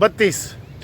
32,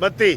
32।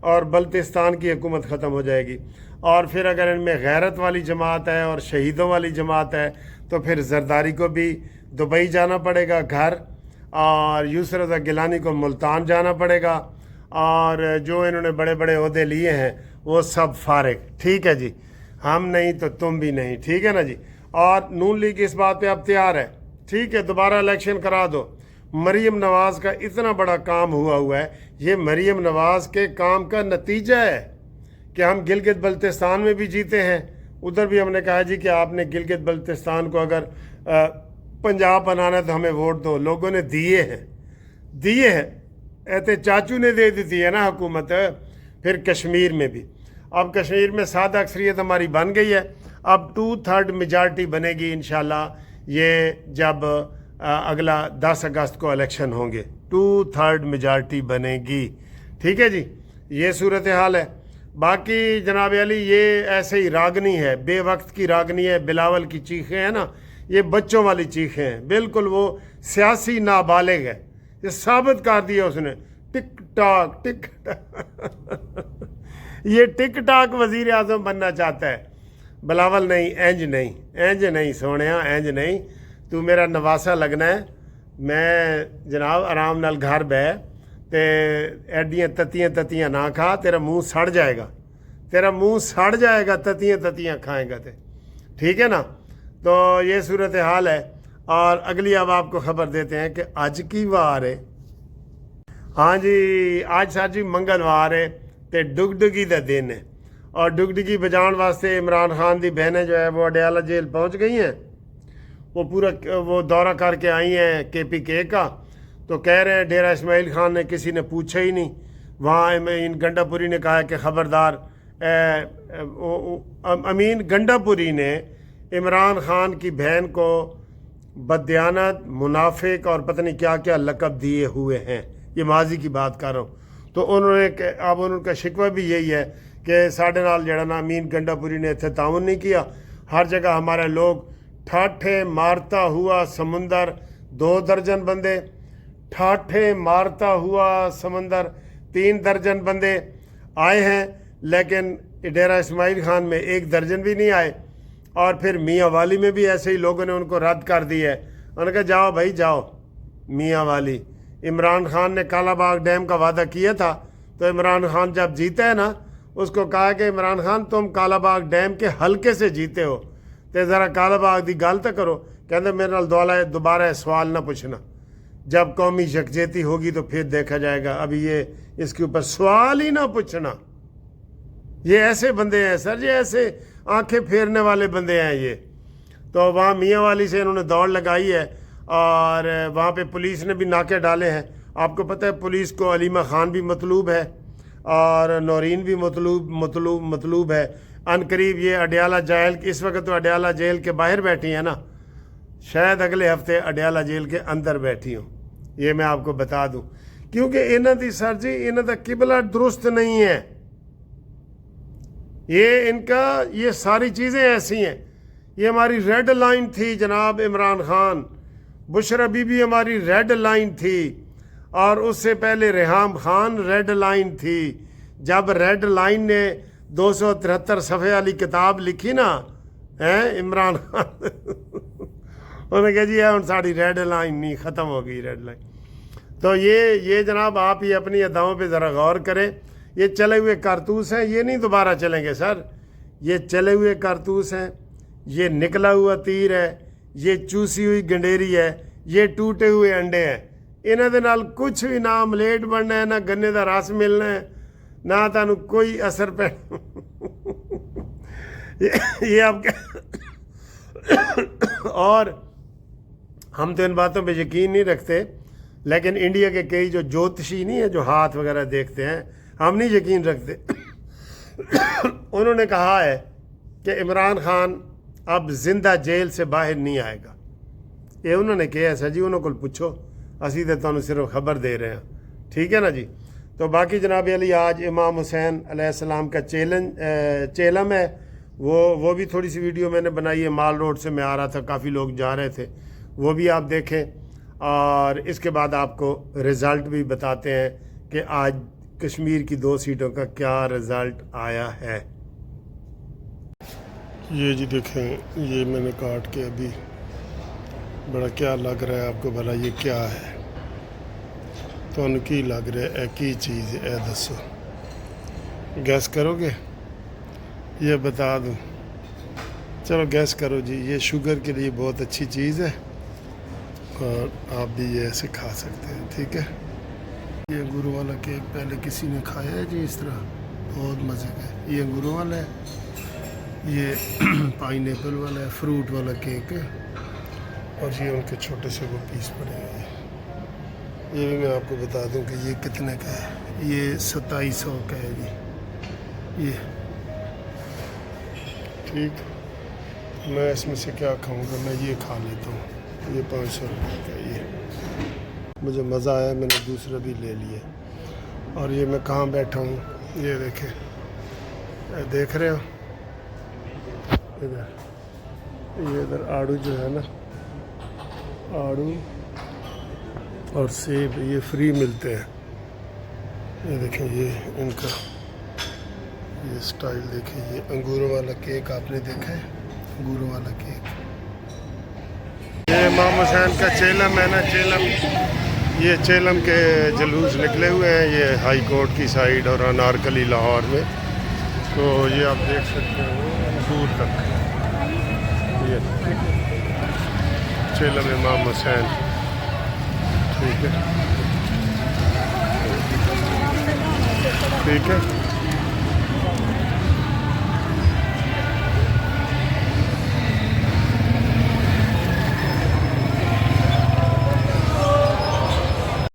اور بلتستان کی حکومت ختم ہو جائے گی. اور پھر اگر ان میں غیرت والی جماعت ہے اور شہیدوں والی جماعت ہے تو پھر زرداری کو بھی دبئی جانا پڑے گا گھر, اور یسر رضا گیلانی کو ملتان جانا پڑے گا, اور جو انہوں نے بڑے بڑے عہدے لیے ہیں وہ سب فارغ. ٹھیک ہے جی, ہم نہیں تو تم بھی نہیں. ٹھیک ہے نا جی. اور نون لیگ اس بات پہ اب تیار ہے. ٹھیک ہے, دوبارہ الیکشن کرا دو. مریم نواز کا اتنا بڑا کام ہوا ہے, یہ مریم نواز کے کام کا نتیجہ ہے کہ ہم گلگت بلتستان میں بھی جیتے ہیں. ادھر بھی ہم نے کہا جی کہ آپ نے گلگت بلتستان کو اگر پنجاب بنانا ہے تو ہمیں ووٹ دو. لوگوں نے دیے ہیں ایتے چاچو نے دے دی ہے نا حکومت. پھر کشمیر میں بھی, اب کشمیر میں سادہ اکثریت ہماری بن گئی ہے. اب 2/3 میجارٹی بنے گی انشاءاللہ یہ جب اگلا 10 اگست کو الیکشن ہوں گے. 2/3 میجارٹی بنے گی. ٹھیک ہے جی, یہ صورتحال ہے. باقی جناب علی یہ ایسے ہی راگنی ہے, بے وقت کی راگنی ہے. بلاول کی چیخیں ہیں نا, یہ بچوں والی چیخیں ہیں, بالکل وہ سیاسی نابالغ ہے. یہ ثابت کر دیا اس نے. ٹک ٹاک یہ ٹک ٹاک وزیر اعظم بننا چاہتا ہے. بلاول نہیں, اینج نہیں سونیا, اینج نہیں. تو میرا نواسا لگنا ہے. میں جناب آرام نال گھر بہ تے ایڈیاں تتیاں نہ کھا, تیرا منہ سڑ جائے گا, تتیاں کھائیں گا تے. ٹھیک ہے نا. تو یہ صورتحال ہے. اور اگلی اب آپ کو خبر دیتے ہیں کہ آج کی وار ہے. ہاں جی, آج ساجی منگلوار ہے تے ڈگڈگی دا دن ہے. اور ڈگڈگی بجان واسطے عمران خان دی بہنیں جو ہے وہ اڈیالہ جیل پہنچ گئی ہیں. وہ دورہ کر کے آئی ہیں KPK کا. تو کہہ رہے ہیں ڈیرہ اسماعیل خان نے کسی نے پوچھا ہی نہیں. وہاں امین گنڈا پوری نے کہا کہ خبردار, امین گنڈا پوری نے عمران خان کی بہن کو بددیانت, منافق اور پتہ نہیں کیا کیا لقب دیے ہوئے ہیں. یہ ماضی کی بات کر رہا ہوں. تو انہوں کا شکوہ بھی یہی ہے کہ ساڈے نال جڑا نا امین گنڈا پوری نے اتنے تعاون نہیں کیا. ہر جگہ ہمارے لوگ ٹھاٹھے مارتا ہوا سمندر, 2 درجن بندے, ٹھاٹھے مارتا ہوا سمندر 3 درجن بندے آئے ہیں, لیکن ڈیرہ اسماعیل خان میں 1 درجن بھی نہیں آئے. اور پھر میاں والی میں بھی ایسے ہی لوگوں نے ان کو رد کر دی ہے. انہوں نے کہا جاؤ بھائی جاؤ میاں والی. عمران خان نے کالا باغ ڈیم کا وعدہ کیا تھا, تو عمران خان جب جیتا ہے نا, اس کو کہا کہ عمران خان تم کالا باغ ڈیم کے حلقے سے جیتے ہو, تو ذرا کالا باغ دی گل تو کرو. کہتے میرے نال دوبارہ سوال نہ پوچھنا, جب قومی یکجہتی ہوگی تو پھر دیکھا جائے گا. ابھی یہ اس کے اوپر سوال ہی نہ پوچھنا. یہ ایسے بندے ہیں سر, یہ ایسے آنکھیں پھیرنے والے بندے ہیں یہ. تو وہاں میاں والی سے انہوں نے دوڑ لگائی ہے, اور وہاں پہ پولیس نے بھی ناکے ڈالے ہیں. آپ کو پتہ ہے پولیس کو علیمہ خان بھی مطلوب ہے اور نورین بھی مطلوب ہے. ان قریب یہ اڈیالہ جیل, اس وقت تو اڈیالہ جیل کے باہر بیٹھی ہیں نا, شاید اگلے ہفتے اڈیالہ جیل کے اندر بیٹھی ہوں. یہ میں آپ کو بتا دوں, کیونکہ انہوں دی سر جی انہوں دا قبلہ درست نہیں ہے. یہ ساری چیزیں ایسی ہیں. یہ ہماری ریڈ لائن تھی جناب عمران خان. بشرا بی بی ہماری ریڈ لائن تھی, اور اس سے پہلے ریحام خان ریڈ لائن تھی. جب ریڈ لائن نے 273 صفحے والی کتاب لکھی نا عمران خان انہوں نے کہا جی ہن ساری ریڈ لائن نہیں, ختم ہو گئی ریڈ لائن. تو یہ جناب آپ ہی اپنی اداؤں پہ ذرا غور کریں. یہ چلے ہوئے کارتوس ہیں, یہ نہیں دوبارہ چلیں گے سر. یہ چلے ہوئے کارتوس ہیں, یہ نکلا ہوا تیر ہے, یہ چوسی ہوئی گنڈیری ہے, یہ ٹوٹے ہوئے انڈے ہیں. انہاں دے نال کچھ بھی نہ آملیٹ بننا ہے, نہ گنے دا رس ملنا ہے, نہ تانوں کوئی اثر پہ یہ آپ اور ہم تو ان باتوں پہ یقین نہیں رکھتے, لیکن انڈیا کے کئی جو جوتشی نہیں ہیں جو ہاتھ وغیرہ دیکھتے ہیں, ہم نہیں یقین رکھتے. انہوں نے کہا ہے کہ عمران خان اب زندہ جیل سے باہر نہیں آئے گا. یہ انہوں نے کہا سر جی, انہوں کو پوچھو, اسی تو تمہیں صرف خبر دے رہے ہیں. ٹھیک ہے نا جی. تو باقی جناب علی آج امام حسین علیہ السلام کا چیلم ہے, وہ بھی تھوڑی سی ویڈیو میں نے بنائی ہے. مال روڈ سے میں آ رہا تھا, کافی لوگ جا رہے تھے, وہ بھی آپ دیکھیں. اور اس کے بعد آپ کو رزلٹ بھی بتاتے ہیں کہ آج کشمیر کی 2 سیٹوں کا کیا رزلٹ آیا ہے۔ یہ جی دیکھیں، یہ میں نے کاٹ کے ابھی بڑا کیا لگ رہا ہے آپ کو بھلا یہ کیا ہے؟ تو ان کی لگ رہا ہے ایک ہی چیز ہے، دسو گیس کرو گے؟ یہ بتا دوں، چلو گیس کرو جی۔ یہ شوگر کے لیے بہت اچھی چیز ہے اور آپ بھی یہ ایسے کھا سکتے ہیں، ٹھیک ہے۔ یہ انگوروں والا کیک پہلے کسی نے کھایا ہے جی اس طرح؟ بہت مزے کا ہے۔ یہ انگوروں والا ہے، یہ پائن ایپل والا ہے، فروٹ والا کیک ہے، اور یہ ان کے چھوٹے سے وہ پیس پڑے ہوئے ہیں۔ یہ بھی میں آپ کو بتا دوں کہ یہ کتنے کا ہے۔ یہ 2700 کا ہے جی یہ، ٹھیک۔ میں اس میں سے کیا کھاؤں گا؟ میں یہ کھا لیتا ہوں، یہ 500 روپے کا ہے۔ یہ مجھے مزہ آیا، میں نے دوسرا بھی لے لیا۔ اور یہ میں کہاں بیٹھا ہوں، یہ دیکھیں، دیکھ رہے ہو ادھر، یہ ادھر آڑو جو ہے نا، آڑو اور سیب یہ فری ملتے ہیں۔ یہ دیکھیں، یہ ان کا یہ سٹائل دیکھیں، یہ انگوروں والا کیک آپ نے دیکھا ہے، انگوروں والا کیک۔ یہ امام حسین کا چیلم ہے نا، چیلم، یہ چیلم کے جلوس نکلے ہوئے ہیں، یہ ہائی کورٹ کی سائیڈ اور انارکلی لاہور میں۔ تو یہ آپ دیکھ سکتے ہیں دور تک، یہ چیلم امام حسین، ٹھیک ہے، ٹھیک ہے۔